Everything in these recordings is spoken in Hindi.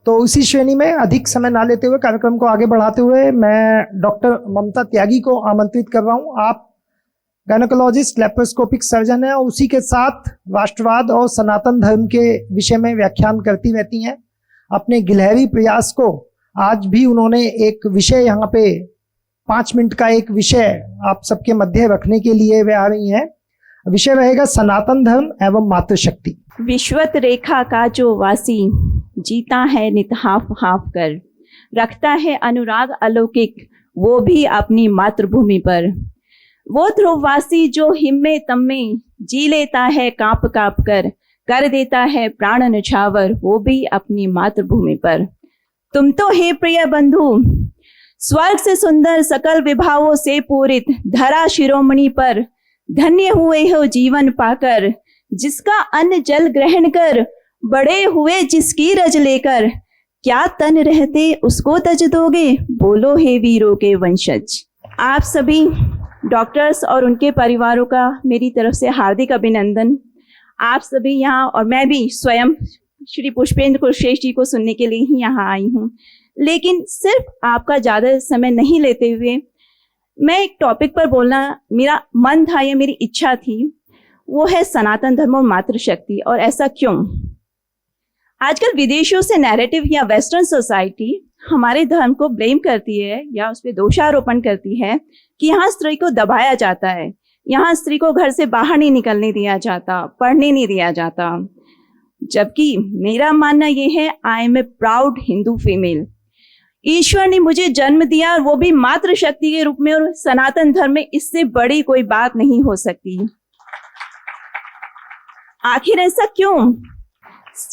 तो इसी श्रेणी में अधिक समय ना लेते हुए कार्यक्रम को आगे बढ़ाते हुए मैं डॉक्टर ममता त्यागी को आमंत्रित कर रहा हूं। आप गायनेकोलॉजिस्ट, लैप्रोस्कोपिक सर्जन हैं और उसी के साथ राष्ट्रवाद और सनातन धर्म के विषय में व्याख्यान करती रहती हैं। अपने गिलहरी प्रयास को आज भी उन्होंने एक विषय यहाँ पे 5 मिनट का एक विषय आप सबके मध्य रखने के लिए वे आ रही हैं। विषय रहेगा सनातन धर्म एवं मातृशक्ति। विश्वत रेखा का जो वासी जीता है नित हाफ हाफ कर, रखता है अनुराग अलौकिक वो भी अपनी मातृभूमि पर। वो ध्रुववासी जो हिम्मे तम्मे जी लेता है कांप कांप कर देता है प्राण न्यौछावर वो भी अपनी मातृभूमि पर। तुम तो हे प्रिय बंधु स्वर्ग से सुंदर सकल विभावों से पूरित धरा शिरोमणि पर, धन्य हुए हो जीवन पाकर जिसका अन्न जल ग्रहण कर, बड़े हुए जिसकी रज लेकर, क्या तन रहते उसको तज दोगे, बोलो हे वीरों के वंशज। आप सभी डॉक्टर्स और उनके परिवारों का मेरी तरफ से हार्दिक अभिनंदन। आप सभी यहाँ और मैं भी स्वयं श्री पुष्पेंद्र कुलश्रेष्ठ जी को सुनने के लिए ही यहाँ आई हूँ, लेकिन सिर्फ आपका ज़्यादा समय नहीं लेते हुए मैं एक टॉपिक पर बोलना मेरा मन था, ये मेरी इच्छा थी, वो है सनातन धर्म और मातृशक्ति। और ऐसा क्यों? आजकल विदेशों से नैरेटिव या वेस्टर्न सोसाइटी हमारे धर्म को ब्लेम करती है या उस पर दोषारोपण करती है कि यहाँ स्त्री को दबाया जाता है, यहाँ स्त्री को घर से बाहर नहीं निकलने दिया जाता, पढ़ने नहीं दिया जाता। जबकि मेरा मानना ये है, I am a proud Hindu female. ईश्वर ने मुझे जन्म दिया और वो भी मातृशक्ति के रूप में, और सनातन धर्म में इससे बड़ी कोई बात नहीं हो सकती। आखिर ऐसा क्यों?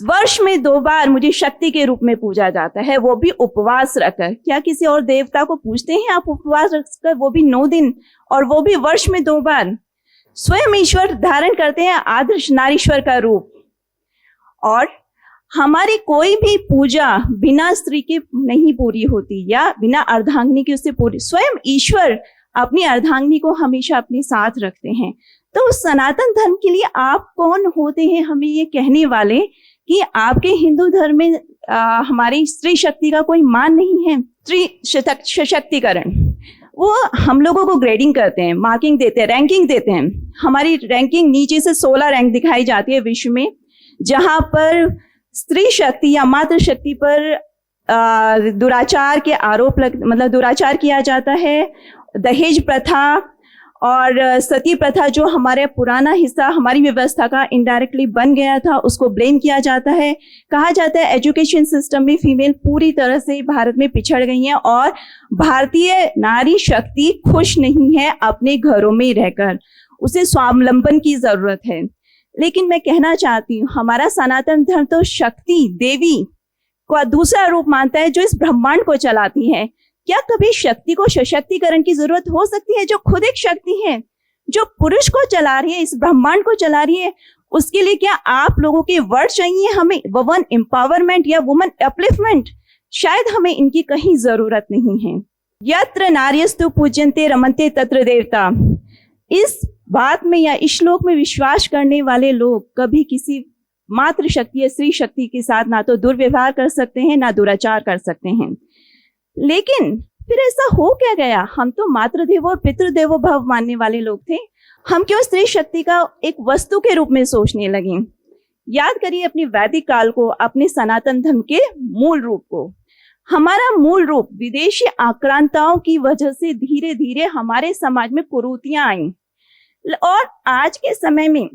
वर्ष में 2 बार मुझे शक्ति के रूप में पूजा जाता है, वो भी उपवास रखकर। क्या किसी और देवता को पूछते हैं आप उपवास रखकर, वो भी 9 दिन, और वो भी वर्ष में 2 बार? स्वयं ईश्वर धारण करते हैं आदर्श नारीश्वर का रूप। और हमारी कोई भी पूजा बिना स्त्री के नहीं पूरी होती या बिना अर्धांगिनी की उससे पूरी। स्वयं ईश्वर अपनी अर्धांगिनी को हमेशा अपने साथ रखते हैं। तो सनातन धर्म के लिए आप कौन होते हैं हमें ये कहने वाले कि आपके हिंदू धर्म में हमारी स्त्री शक्ति का कोई मान नहीं है? स्त्री सशक्तिकरण, वो हम लोगों को ग्रेडिंग करते हैं, मार्किंग देते हैं, रैंकिंग देते हैं। हमारी रैंकिंग नीचे से 16 रैंक दिखाई जाती है विश्व में, जहां पर स्त्री शक्ति या मातृशक्ति पर दुराचार के आरोप मतलब दुराचार किया जाता है। दहेज प्रथा और सती प्रथा जो हमारे पुराना हिस्सा हमारी व्यवस्था का इनडायरेक्टली बन गया था, उसको ब्लेम किया जाता है। कहा जाता है एजुकेशन सिस्टम में फीमेल पूरी तरह से भारत में पिछड़ गई हैं और भारतीय नारी शक्ति खुश नहीं है अपने घरों में रहकर, उसे स्वावलंबन की जरूरत है। लेकिन मैं कहना चाहती हूँ, हमारा सनातन धर्म तो शक्ति देवी को दूसरा रूप मानता है जो इस ब्रह्मांड को चलाती है। क्या कभी शक्ति को सशक्तिकरण की जरूरत हो सकती है, जो खुद एक शक्ति है, जो पुरुष को चला रही है, इस ब्रह्मांड को चला रही है? उसके लिए क्या आप लोगों के वर्ड चाहिए हमें? वुमन एम्पावरमेंट या वुमन अपलिफ्टमेंट? शायद हमें इनकी कहीं जरूरत नहीं है। यत्र नार्यस्तु पूज्यन्ते रमन्ते तत्र देवता। इस बात में या इस श्लोक में विश्वास करने वाले लोग कभी किसी मातृशक्ति या स्त्री शक्ति के साथ ना तो दुर्व्यवहार कर सकते हैं, ना दुराचार कर सकते हैं। लेकिन फिर ऐसा हो क्या गया? हम तो मातृदेवो और पितृदेवो भव मानने वाले लोग थे, हम क्यों स्त्री शक्ति का एक वस्तु के रूप में सोचने लगे? याद करिए अपने वैदिक काल को, अपने सनातन धर्म के मूल रूप को। हमारा मूल रूप विदेशी आक्रांताओं की वजह से धीरे धीरे हमारे समाज में कुरीतियां आई, और आज के समय में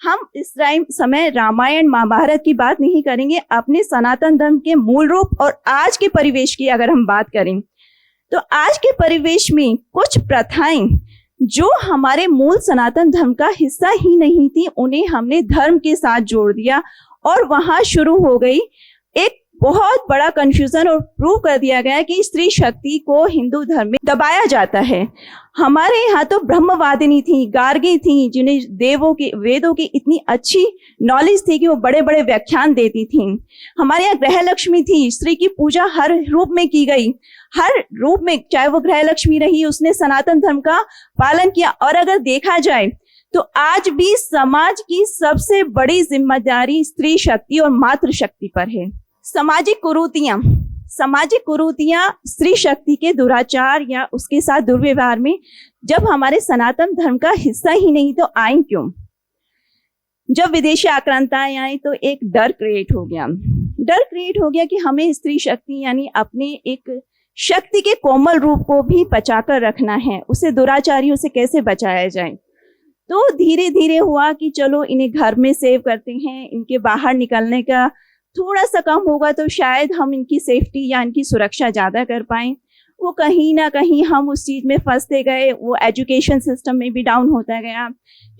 हम इस समय रामायण महाभारत की बात नहीं करेंगे। अपने सनातन धर्म के मूल रूप और आज के परिवेश की अगर हम बात करें, तो आज के परिवेश में कुछ प्रथाएं जो हमारे मूल सनातन धर्म का हिस्सा ही नहीं थी, उन्हें हमने धर्म के साथ जोड़ दिया और वहां शुरू हो गई एक बहुत बड़ा कंफ्यूजन, और प्रूव कर दिया गया कि स्त्री शक्ति को हिंदू धर्म में दबाया जाता है। हमारे यहाँ तो ब्रह्मवादिनी थी, गार्गी थी, जिन्हें देवों की वेदों की इतनी अच्छी नॉलेज थी कि वो बड़े बड़े व्याख्यान देती थी। हमारे यहाँ ग्रह लक्ष्मी थी, स्त्री की पूजा हर रूप में की गई, हर रूप में, चाहे वो ग्रह लक्ष्मी रही, उसने सनातन धर्म का पालन किया। और अगर देखा जाए तो आज भी समाज की सबसे बड़ी जिम्मेदारी स्त्री शक्ति और मातृशक्ति पर है। सामाजिक कुरीतियां स्त्री शक्ति के दुराचार या उसके साथ दुर्व्यवहार में जब हमारे सनातन धर्म का हिस्सा ही नहीं तो आई क्यों? जब विदेशी आक्रांताएं आई तो एक डर क्रिएट हो गया कि हमें स्त्री शक्ति यानी अपने एक शक्ति के कोमल रूप को भी बचाकर रखना है, उसे दुराचारियों से कैसे बचाया जाए। तो धीरे धीरे हुआ कि चलो इन्हें घर में सेव करते हैं, इनके बाहर निकलने का थोड़ा सा कम होगा तो शायद हम इनकी सेफ्टी या इनकी सुरक्षा ज्यादा कर पाएं। वो कहीं ना कहीं हम उस चीज में फंसते गए, वो एजुकेशन सिस्टम में भी डाउन होता गया,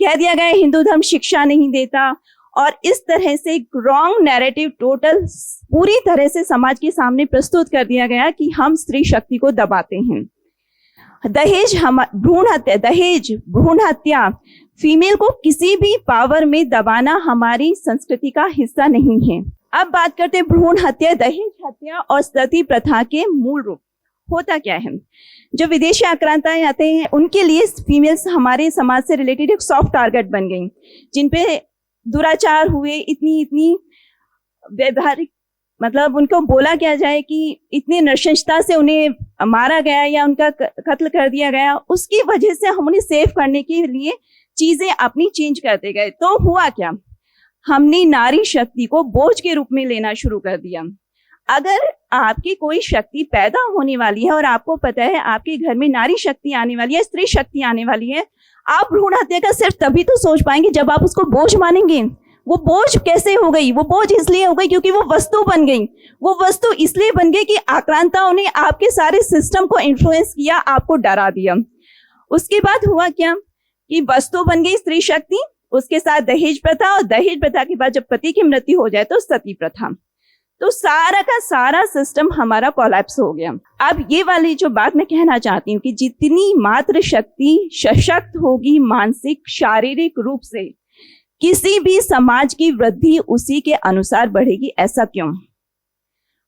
कह दिया गया हिंदू धर्म शिक्षा नहीं देता, और इस तरह से रॉन्ग नैरेटिव टोटल पूरी तरह से समाज के सामने प्रस्तुत कर दिया गया कि हम स्त्री शक्ति को दबाते हैं। दहेज भ्रूण हत्या फीमेल को किसी भी पावर में दबाना हमारी संस्कृति का हिस्सा नहीं है। अब बात करते हैं भ्रूण हत्या, दहेज हत्या और सती प्रथा के मूल रूप। होता क्या है, जो विदेशी आक्रांताएं आते हैं उनके लिए फीमेल्स हमारे समाज से रिलेटेड एक सॉफ्ट टारगेट बन गई, जिनपे दुराचार हुए, इतनी व्यवहारिक, मतलब उनको बोला क्या जाए कि इतनी नृशंसता से उन्हें मारा गया या उनका कत्ल कर दिया गया। उसकी वजह से हम उन्हें सेव करने के लिए चीजें अपनी चेंज करते गए। तो हुआ क्या, हमने नारी शक्ति को बोझ के रूप में लेना शुरू कर दिया। अगर आपकी कोई शक्ति पैदा होने वाली है और आपको पता है आपके घर में नारी शक्ति आने वाली है, स्त्री शक्ति आने वाली है, आप भ्रूण हत्या का सिर्फ तभी तो सोच पाएंगे जब आप उसको बोझ मानेंगे। वो बोझ कैसे हो गई? वो बोझ इसलिए हो गई क्योंकि वो वस्तु बन गई। वो वस्तु इसलिए बन गई कि आक्रांताओं ने आपके सारे सिस्टम को इन्फ्लुएंस किया, आपको डरा दिया। उसके बाद हुआ क्या कि वस्तु बन गई स्त्री शक्ति, उसके साथ दहेज प्रथा, और दहेज प्रथा के बाद जब पति की मृत्यु हो जाए तो सती प्रथा। तो सारा का सारा सिस्टम हमारा कोलैप्स हो गया। अब ये वाली जो बात मैं कहना चाहती हूँ कि जितनी मातृ शक्ति सशक्त होगी मानसिक शारीरिक रूप से, किसी भी समाज की वृद्धि उसी के अनुसार बढ़ेगी। ऐसा क्यों?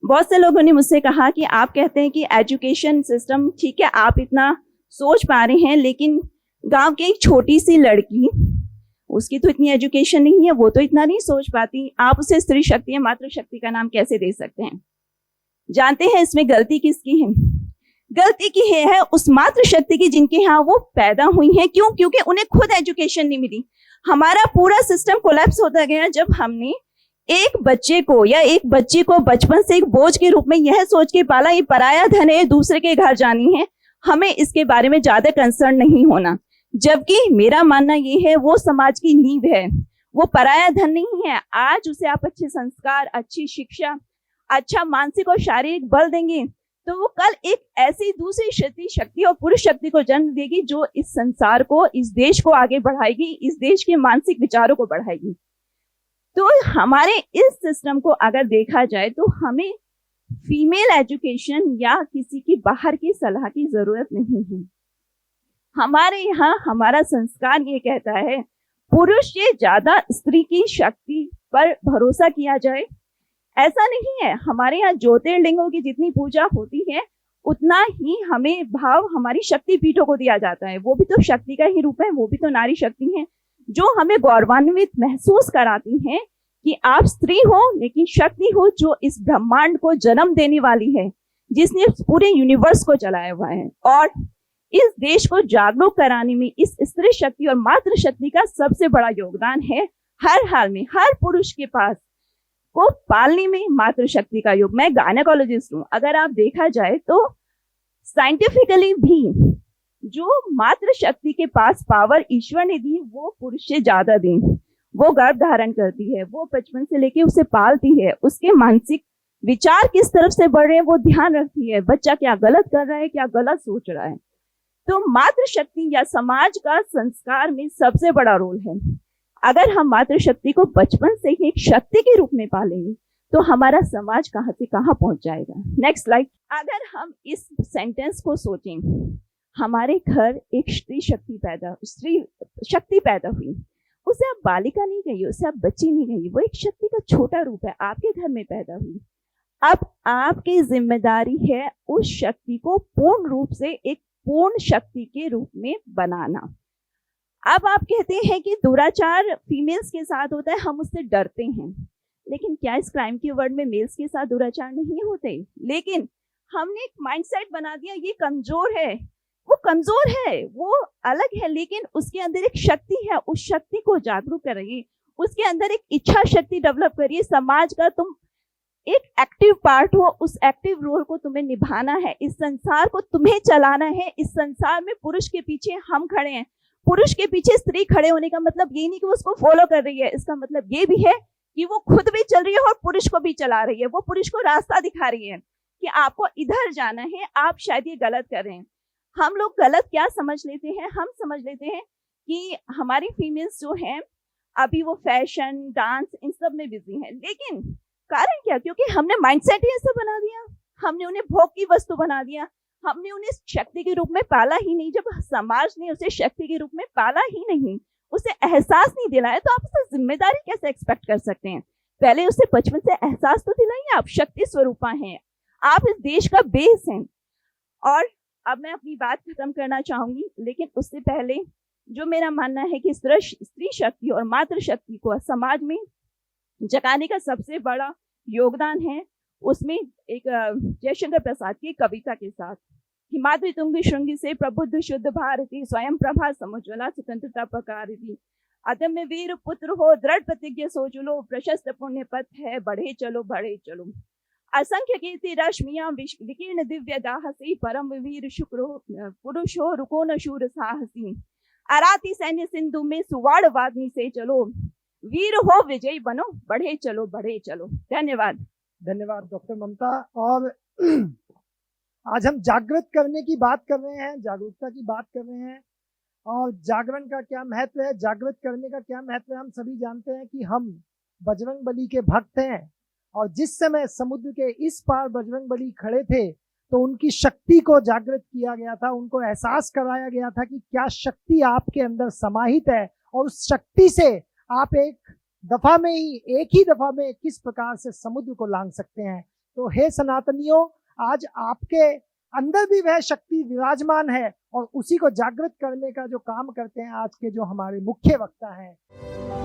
बहुत से लोगों ने मुझसे कहा कि आप कहते हैं कि एजुकेशन सिस्टम ठीक है, आप इतना सोच पा रहे हैं, लेकिन गांव की एक छोटी सी लड़की, उसकी तो इतनी एजुकेशन नहीं है, वो तो इतना नहीं सोच पाती, आप उसे स्त्री शक्ति या मातृ शक्ति का नाम कैसे दे सकते हैं? जानते हैं इसमें गलती किसकी है? गलती की है उस मातृ शक्ति की जिनके यहाँ वो पैदा हुई है। क्यों? क्योंकि उन्हें खुद एजुकेशन नहीं मिली। हमारा पूरा सिस्टम कोलैप्स होता गया जब हमने एक बच्चे को या एक बच्ची को बचपन से एक बोझ के रूप में यह सोच के पाला, ये पराया धन है, दूसरे के घर जानी है, हमें इसके बारे में ज्यादा कंसर्न नहीं होना। जबकि मेरा मानना ये है वो समाज की नींव है, वो पराया धन नहीं है। आज उसे आप अच्छे संस्कार, अच्छी शिक्षा, अच्छा मानसिक और शारीरिक बल देंगे तो वो कल एक ऐसी दूसरी शक्ति और पुरुष शक्ति को जन्म देगी जो इस संसार को, इस देश को आगे बढ़ाएगी, इस देश के मानसिक विचारों को बढ़ाएगी। तो हमारे इस सिस्टम को अगर देखा जाए तो हमें फीमेल एजुकेशन या किसी की बाहर की सलाह की जरूरत नहीं है। हमारे यहाँ हमारा संस्कार ये कहता है पुरुष से ज्यादा स्त्री की शक्ति पर भरोसा किया जाए। ऐसा नहीं है, हमारे यहाँ ज्योतिर्लिंगों की जितनी पूजा होती है उतना ही हमें भाव हमारी शक्ति पीठों को दिया जाता है। वो भी तो शक्ति का ही रूप है, वो भी तो नारी शक्ति है जो हमें गौरवान्वित महसूस कराती हैं कि आप स्त्री हो लेकिन शक्ति हो जो इस ब्रह्मांड को जन्म देने वाली है, जिसने पूरे यूनिवर्स को चलाया हुआ है। और इस देश को जागरूक कराने में इस स्त्री शक्ति और मातृ शक्ति का सबसे बड़ा योगदान है। हर हाल में हर पुरुष के पास को पालने में मातृ शक्ति का योग। मैं गायनेकोलॉजिस्ट हूँ, अगर आप देखा जाए तो साइंटिफिकली भी जो मातृ शक्ति के पास पावर ईश्वर ने दी वो पुरुष से ज्यादा दी। वो गर्भ धारण करती है, वो बचपन से लेके उसे पालती है, उसके मानसिक विचार किस तरफ से बढ़ रहे हैं वो ध्यान रखती है, बच्चा क्या गलत कर रहा है, क्या गलत सोच रहा है। तो मातृ शक्ति या समाज का संस्कार में सबसे बड़ा रोल है। अगर हम मातृ शक्ति को बचपन से ही एक शक्ति के रूप में पालेंगे तो हमारा समाज कहाँ से कहाँ पहुंच जाएगा। Next slide. अगर हम इस सेंटेंस को सोचें, हमारे घर एक स्त्री शक्ति पैदा हुई, उसे आप बालिका नहीं कहिए, उसे आप बच्ची नहीं कहिए, वो एक शक्ति का छोटा रूप है, आपके घर में पैदा हुई। अब आपकी जिम्मेदारी है उस शक्ति को पूर्ण रूप से एक पूर्ण शक्ति के रूप में बनाना। अब आप कहते हैं कि दुराचार फीमेल्स के साथ होता है, हम उससे डरते हैं, लेकिन क्या इस क्राइम की वर्ल्ड में मेल्स के साथ दुराचार नहीं होते? लेकिन हमने एक माइंडसेट बना दिया, ये कमजोर है, वो कमजोर है, वो अलग है, लेकिन उसके अंदर एक शक्ति है, उस शक्ति को जागरूक करिए, उसके अंदर एक इच्छा शक्ति डेवलप करिए। समाज का तुम एक एक्टिव पार्ट हो, उस एक्टिव रोल को तुम्हें निभाना है, इस संसार को तुम्हें चलाना है। इस संसार में पुरुष के पीछे हम खड़े हैं, पुरुष के पीछे स्त्री खड़े होने का मतलब ये नहीं कि वो उसको फॉलो कर रही है, इसका मतलब ये भी है कि वो खुद भी चल रही है और पुरुष को भी चला रही है, वो पुरुष को रास्ता दिखा रही है कि आपको इधर जाना है, आप शायद ये गलत कर रहे हैं। हम लोग गलत क्या समझ लेते हैं, हम समझ लेते हैं कि हमारी फीमेल्स जो हैं अभी वो फैशन, डांस, इन सब में बिजी हैं, लेकिन कारण क्या? क्योंकि हमने माइंडसेट ही ऐसा बना दिया, हमने उन्हें भोग की वस्तु बना दिया, हमने उन्हें शक्ति के रूप में पाला ही नहीं। जब समाज ने उसे शक्ति के रूप में पाला ही नहीं, उसे एहसास नहीं दिलाया, तो आप उसे जिम्मेदारी कैसे एक्सपेक्ट कर सकते हैं? पहले उसे बचपन से एहसास तो दिलाइए, आप शक्ति स्वरूपा हैं, आप इस देश का बेस हैं। और अब मैं अपनी बात खत्म करना चाहूंगी, लेकिन उससे पहले जो मेरा मानना है कि स्त्री शक्ति और मातृ शक्ति को समाज में जगाने का सबसे बड़ा योगदान है, उसमें एक जयशंकर प्रसाद की कविता के साथ, हिमाद्री तुंगी श्रृंगी से प्रबुद्ध शुद्ध भारती, स्वयं प्रभा समुज्वला स्वतंत्रता पकारिती, अदम्य वीर पुत्र हो दृढ़ प्रतिज्ञ सोचलो, प्रशस्त पुण्य पथ है बढ़े चलो बढ़े चलो, असंख्य कीर्ति रश्मियां विकीर्ण दिव्य दाहसी, परम वीर शुक्र पुरुष हो रुको न शूर साहसी, अराती सैन्य सिंधु में सुवाड़ वादनी से चलो, वीर हो विजयी बनो बढ़े चलो बढ़े चलो। धन्यवाद। धन्यवाद डॉक्टर ममता। और आज हम जागृत करने की बात कर रहे हैं, जागरूकता की बात कर रहे हैं, और जागरण का क्या महत्व है, जागृत करने का क्या महत्व है। हम सभी जानते हैं कि हम बजरंग बली के भक्त हैं, और जिस समय समुद्र के इस पार बजरंग बली खड़े थे तो उनकी शक्ति को जागृत किया गया था, उनको एहसास कराया गया था कि क्या शक्ति आपके अंदर समाहित है, और उस शक्ति से आप एक ही दफा में किस प्रकार से समुद्र को लांघ सकते हैं। तो हे सनातनियों, आज आपके अंदर भी वह शक्ति विराजमान है, और उसी को जागृत करने का जो काम करते हैं आज के जो हमारे मुख्य वक्ता हैं